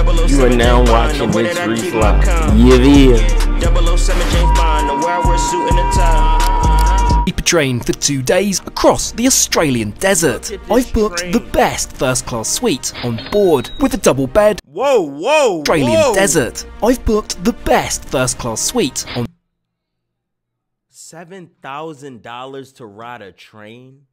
You are now watching Rich Refly. Yeah. 007 James Bond, the where we're suit and a tie. Sleeper train for 2 days across the Australian desert. I've booked the best first class suite on board with a double bed. Whoa. Australian desert. I've booked the best first class suite on $7,000 to ride a train?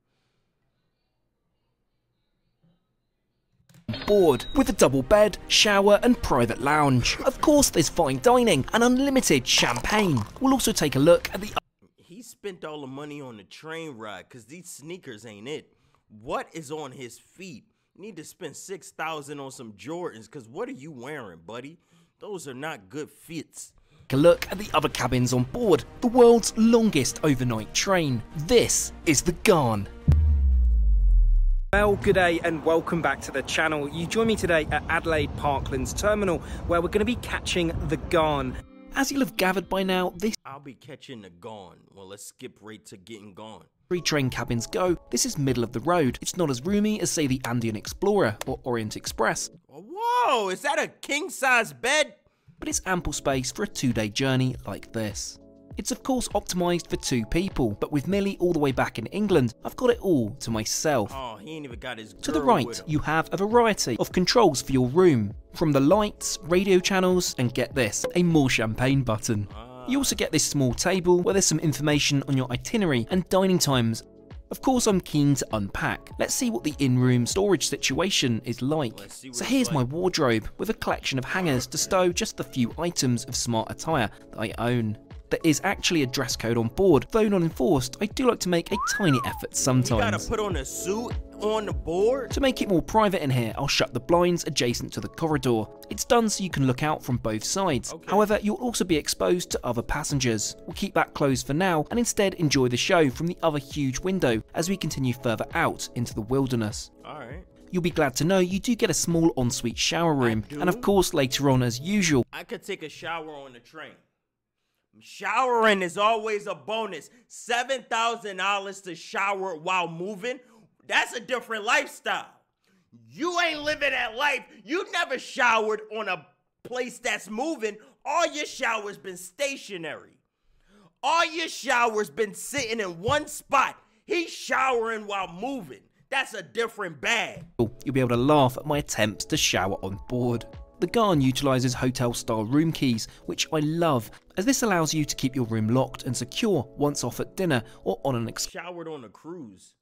board with a double bed, shower and private lounge. Of course there's fine dining and unlimited champagne. We'll also take a look at the He spent all the money on the train ride because these sneakers ain't it. What is on his feet? Need to spend $6,000 on some Jordans because what are you wearing, buddy? Those are not good fits. Take a look at the other cabins on board the world's longest overnight train. This is the Ghan. Well, good day and welcome back to the channel. You join me today at Adelaide Parklands Terminal where we're going to be catching the Ghan. As you'll have gathered by now, this I'll be catching the Ghan. Well, let's skip right to getting gone. 3 train cabins go. This is middle of the road. It's not as roomy as say the Andean Explorer or Orient Express. Whoa, is that a king-size bed? But it's ample space for a 2-day journey like this. It's of course optimised for 2 people, but with Millie all the way back in England, I've got it all to myself. Oh, he ain't even got his girl To the with right, him. you have a variety of controls for your room, from the lights, radio channels, and get this, a more champagne button. You also get this small table where there's some information on your itinerary and dining times. Of course, I'm keen to unpack. Let's see what the in-room storage situation is like. So here's my wardrobe with a collection of hangers to stow just the few items of smart attire that I own. There is actually a dress code on board, though not enforced. I do like to make a tiny effort sometimes. You gotta put on a suit on the board? To make it more private in here, I'll shut the blinds adjacent to the corridor. It's done so you can look out from both sides. Okay. However, you'll also be exposed to other passengers. We'll keep that closed for now and instead enjoy the show from the other huge window as we continue further out into the wilderness. Alright. You'll be glad to know you do get a small ensuite shower room, and of course later on as usual, I could take a shower on the train. Showering is always a bonus. $7,000 to shower while moving? That's a different lifestyle. You ain't living that life. You never showered on a place that's moving. All your showers been stationary. All your showers been sitting in one spot. He's showering while moving. That's a different bag. you'll be able to laugh at my attempts to shower on board. The Ghan utilises hotel-style room keys, which I love, as this allows you to keep your room locked and secure once off at dinner or on an Showered on a cruise.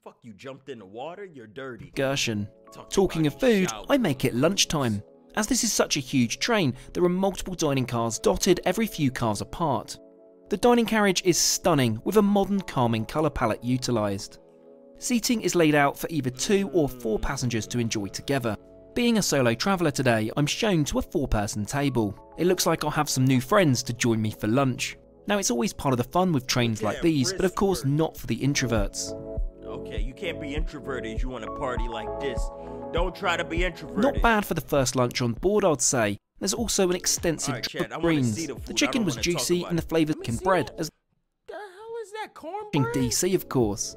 Fuck, you jumped in the water? You're dirty. excursion. Talking of food, I make it lunchtime. As this is such a huge train, there are multiple dining cars dotted every few cars apart. The dining carriage is stunning, with a modern calming colour palette utilised. Seating is laid out for either 2 or 4 passengers to enjoy together. Being a solo traveller today, I'm shown to a 4-person table. It looks like I'll have some new friends to join me for lunch. Now it's always part of the fun with trains like these, but of course not for the introverts. Okay, you can't be introverted if you want to party like this. Don't try to be introverted. Not bad for the first lunch on board, I'd say. There's also an extensive Alright, drip Chad, I of wanna greens. see the food. The I chicken don't was wanna talk juicy about and the it. flavours Let me can see bread, that. as The hell is that in cornbread? DC of course.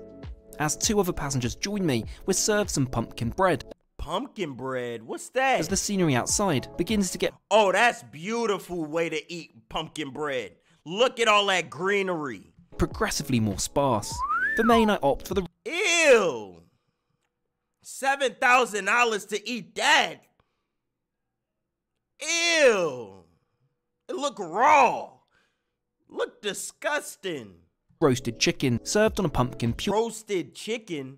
As 2 other passengers join me, we're served some pumpkin bread, Pumpkin bread? What's that? as the scenery outside begins to get Oh, that's beautiful way to eat pumpkin bread. Look at all that greenery. progressively more sparse. For main I opt for the Ew. $7,000 to eat that. Ew. It look raw. Look disgusting. roasted chicken, served on a pumpkin pure. Roasted chicken.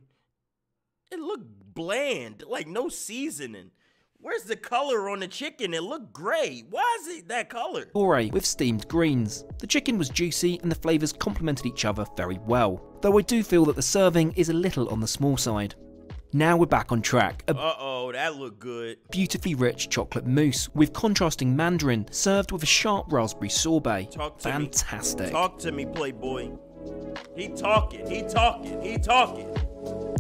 It looked bland, like no seasoning. Where's the color on the chicken? It looked gray. Why is it that color? Puree with steamed greens. The chicken was juicy and the flavours complemented each other very well, though I do feel that the serving is a little on the small side. Now we're back on track. A Uh-oh, that looked good. beautifully rich chocolate mousse with contrasting mandarin served with a sharp raspberry sorbet. Talk to Fantastic. me. Talk to me, Playboy. He talking, he talking, he talking.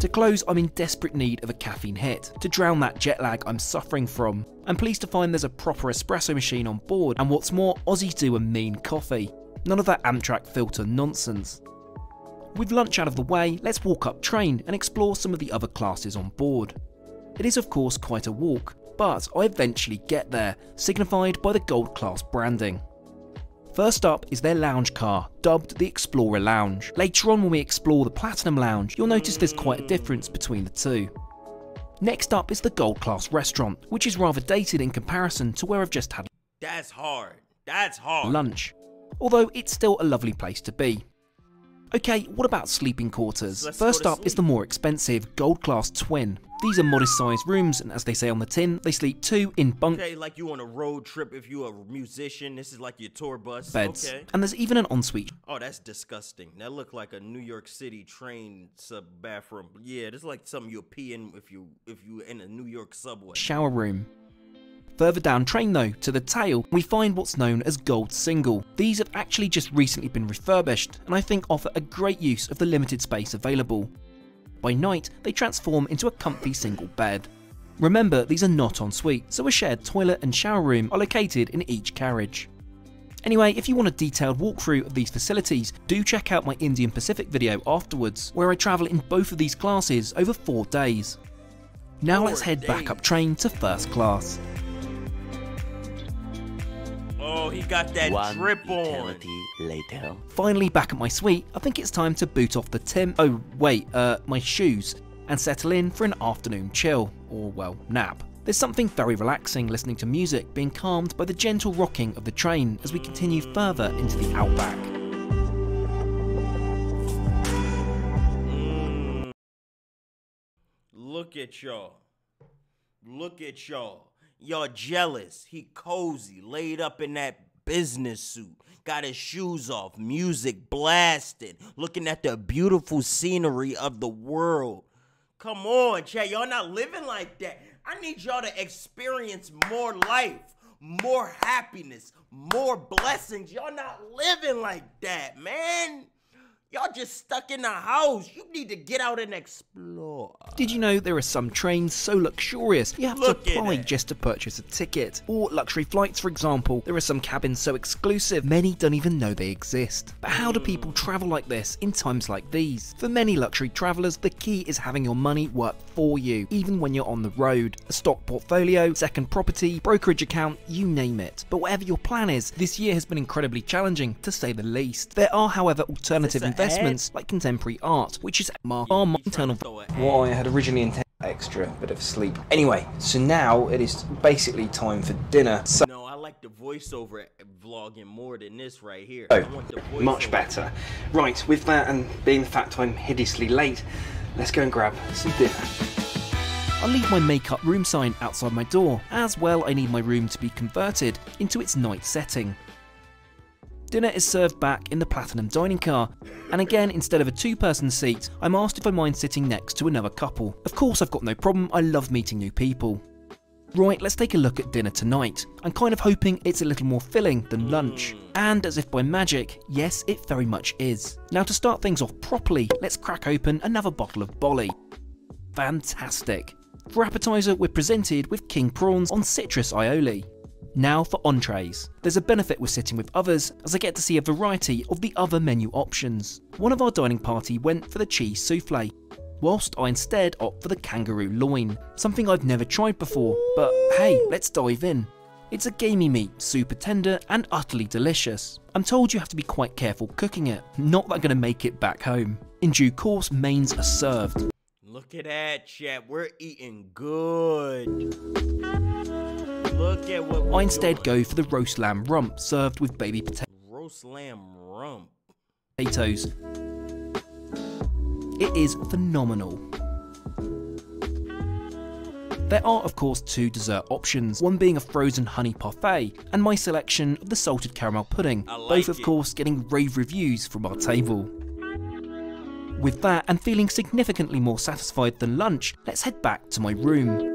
To close, I'm in desperate need of a caffeine hit to drown that jet lag I'm suffering from. I'm pleased to find there's a proper espresso machine on board, and what's more, Aussies do a mean coffee. None of that Amtrak filter nonsense. With lunch out of the way, let's walk up train and explore some of the other classes on board. It is of course quite a walk, but I eventually get there, signified by the gold class branding. First up is their lounge car, dubbed the Explorer Lounge. Later on when we explore the Platinum Lounge, you'll notice there's quite a difference between the two. Next up is the gold class restaurant, which is rather dated in comparison to where I've just had That's hard. That's hard. lunch, although it's still a lovely place to be. Okay, what about sleeping quarters? Let's First go to up is the more expensive gold class twin. These are modest sized rooms, and as they say on the tin, they sleep 2 in bunk Okay, like you on a road trip if you a musician. This is like your tour bus. beds, Okay. and there's even an ensuite Oh, that's disgusting. That look like a New York City train sub bathroom. Yeah, this is like something you'll pee in if you in a New York subway. shower room. Further down train though, to the tail, we find what's known as Gold Single. These have actually just recently been refurbished, and I think offer a great use of the limited space available. By night, they transform into a comfy single bed. Remember, these are not en suite, so a shared toilet and shower room are located in each carriage. Anyway, if you want a detailed walkthrough of these facilities, do check out my Indian Pacific video afterwards, where I travel in both of these classes over 4 days. Now let's head back up train to first class. Oh, he got that drip on. Later. Finally back at my suite, I think it's time to boot off the my shoes, and settle in for an afternoon chill, or well, nap. There's something very relaxing listening to music being calmed by the gentle rocking of the train as we continue further into the outback. Look at y'all. Look at y'all. Y'all jealous. He cozy, laid up in that business suit. Got his shoes off, music blasting, looking at the beautiful scenery of the world. Come on, Chad. Y'all not living like that. I need y'all to experience more life, more happiness, more blessings. Y'all not living like that, man. Y'all just stuck in the house. You need to get out and explore. Did you know there are some trains so luxurious you have Look to at apply it. just to purchase a ticket? Or luxury flights, for example. There are some cabins so exclusive many don't even know they exist. But how do people travel like this in times like these? For many luxury travellers, the key is having your money work for you, even when you're on the road. A stock portfolio, second property, brokerage account, you name it. But whatever your plan is, this year has been incredibly challenging, to say the least. There are, however, alternative investments like contemporary art, which is far more internal. What I had originally intended, extra bit of sleep. Anyway, so now it is basically time for dinner. So No, I like the voiceover vlogging more than this right here. Oh, I want the much voiceover. better. Right, with that and being the fact I'm hideously late, let's go and grab some dinner. I'll leave my makeup room sign outside my door. As well, I need my room to be converted into its night setting. Dinner is served back in the Platinum dining car, and again, instead of a 2-person seat, I'm asked if I mind sitting next to another couple. Of course I've got no problem, I love meeting new people. Right, let's take a look at dinner tonight. I'm kind of hoping it's a little more filling than lunch. And as if by magic, yes, it very much is. Now to start things off properly, let's crack open another bottle of Bolly. Fantastic. For appetiser, we're presented with king prawns on citrus aioli. Now for entrees. There's a benefit with sitting with others, as I get to see a variety of the other menu options. One of our dining party went for the cheese souffle, whilst I instead opt for the kangaroo loin, something I've never tried before, but hey, let's dive in. It's a gamey meat, super tender and utterly delicious. I'm told you have to be quite careful cooking it, not that I'm going to make it back home. In due course, mains are served. Look at that, chat. We're eating good. Look at what we're I instead doing. go for the roast lamb rump served with baby Roast lamb rump. potatoes. It is phenomenal. There are of course 2 dessert options, one being a frozen honey parfait and my selection of the salted caramel pudding, I like both of it. course getting rave reviews from our table. With that and feeling significantly more satisfied than lunch, let's head back to my room.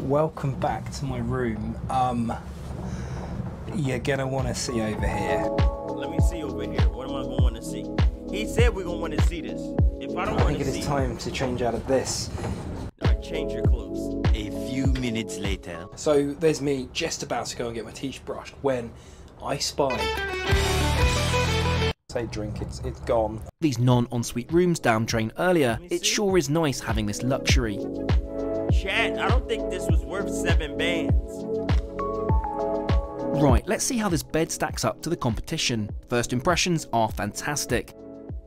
Welcome back to my room. You're gonna want to see over here. Let me see over here. What am I going to want to see? He said we're going to want to see this. If I don't I want think to it see is time to change out of this. change your clothes. A few minutes later. So there's me just about to go and get my teeth brushed when I spy latte drink, it's gone. These non-ensuite rooms down train earlier, it sure is nice having this luxury. Chat, I don't think this was worth 7 bands. Right, let's see how this bed stacks up to the competition. First impressions are fantastic.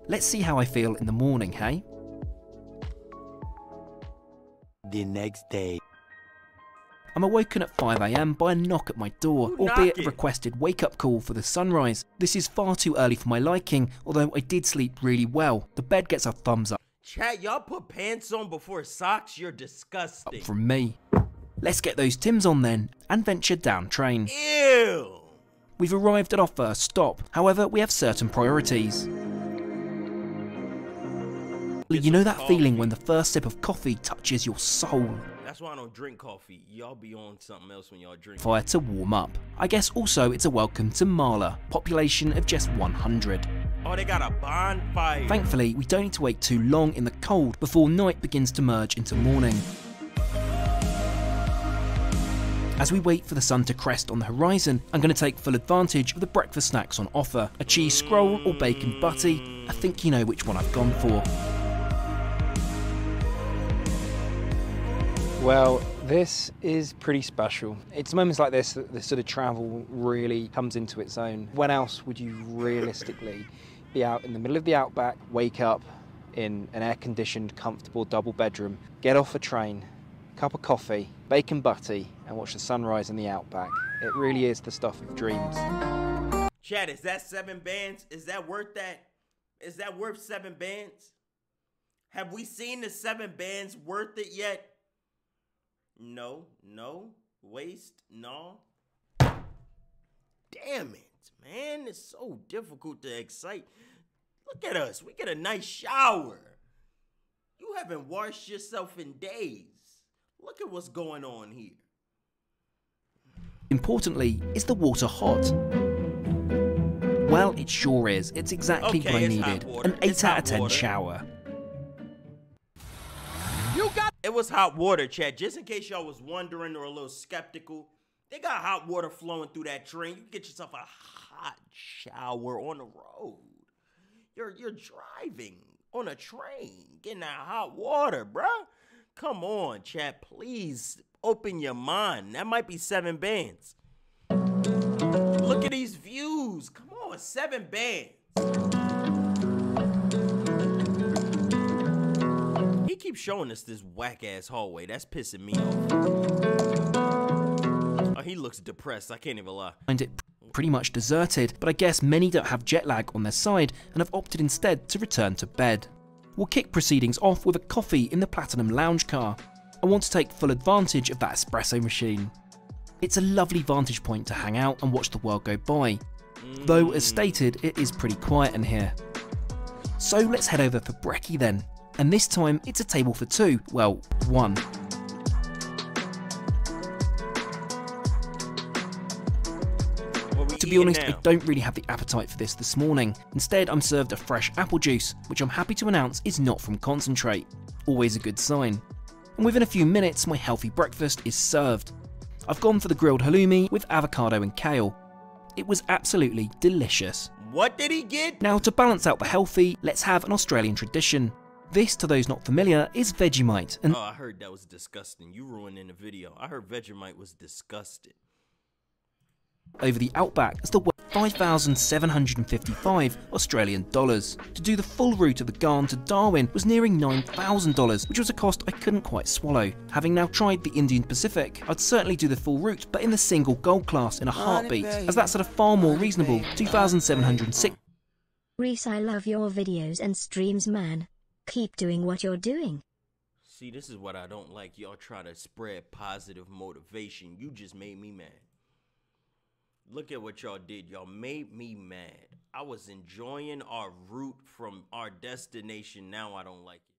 Let's see how I feel in the morning, hey? The next day. I'm awoken at 5 AM by a knock at my door, albeit a requested wake-up call for the sunrise. This is far too early for my liking, although I did sleep really well. The bed gets a thumbs up Chat, y'all put pants on before socks? You're disgusting. from me. Let's get those Tims on then, and venture down train. Ew. We've arrived at our first stop, however we have certain priorities. You know that feeling when the first sip of coffee touches your soul? That's why I don't drink coffee. Y'all be on something else when y'all drink. Fire to warm up. I guess also it's a welcome to Marla, population of just 100. Oh, they got a bonfire. Thankfully, we don't need to wait too long in the cold before night begins to merge into morning. As we wait for the sun to crest on the horizon, I'm going to take full advantage of the breakfast snacks on offer. A cheese scroll or bacon butty. I think you know which one I've gone for. Well, this is pretty special. It's moments like this that the sort of travel really comes into its own. When else would you realistically be out in the middle of the outback, wake up in an air-conditioned, comfortable double bedroom, get off a train, cup of coffee, bacon butty, and watch the sunrise in the outback? It really is the stuff of dreams. Chat, is that 7 bands? Is that worth that? Is that worth 7 bands? Have we seen the 7 bands worth it yet? No, waste, no. Damn it, man. It's so difficult to excite. Look at us. We get a nice shower. You haven't washed yourself in days. Look at what's going on here. Importantly, is the water hot? Well, it sure is. It's exactly what I needed. An 8 out of 10 shower. It was hot water, chat. Just in case y'all was wondering or a little skeptical, they got hot water flowing through that train. You can get yourself a hot shower on the road. You're driving on a train, getting that hot water, bruh. Come on, chat. Please open your mind. That might be 7 bands. Look at these views. Come on, 7 bands. He keeps showing us this whack-ass hallway. That's pissing me off. Oh, he looks depressed. I can't even lie. Find it pretty much deserted, but I guess many don't have jet lag on their side and have opted instead to return to bed. We'll kick proceedings off with a coffee in the Platinum Lounge car. I want to take full advantage of that espresso machine. It's a lovely vantage point to hang out and watch the world go by. Though, as stated, it is pretty quiet in here. So let's head over for brekkie then. And this time, it's a table for 2, well, 1. To be honest, I don't really have the appetite for this morning. Instead, I'm served a fresh apple juice, which I'm happy to announce is not from concentrate. Always a good sign. And within a few minutes, my healthy breakfast is served. I've gone for the grilled halloumi with avocado and kale. It was absolutely delicious. What did he get? Now, to balance out the healthy, let's have an Australian tradition. This, to those not familiar, is Vegemite. And oh, I heard that was disgusting. You ruined in the video. I heard Vegemite was disgusting. Over the outback as the $5,755 Australian dollars. To do the full route of the Ghan to Darwin was nearing $9,000, which was a cost I couldn't quite swallow. Having now tried the Indian Pacific, I'd certainly do the full route, but in the single gold class in a heartbeat, as that's at a far more reasonable $2,706. Reese, I love your videos and streams, man. Keep doing what you're doing. See, this is what I don't like. Y'all try to spread positive motivation. You just made me mad. Look at what y'all did. Y'all made me mad. I was enjoying our route from our destination. Now I don't like it.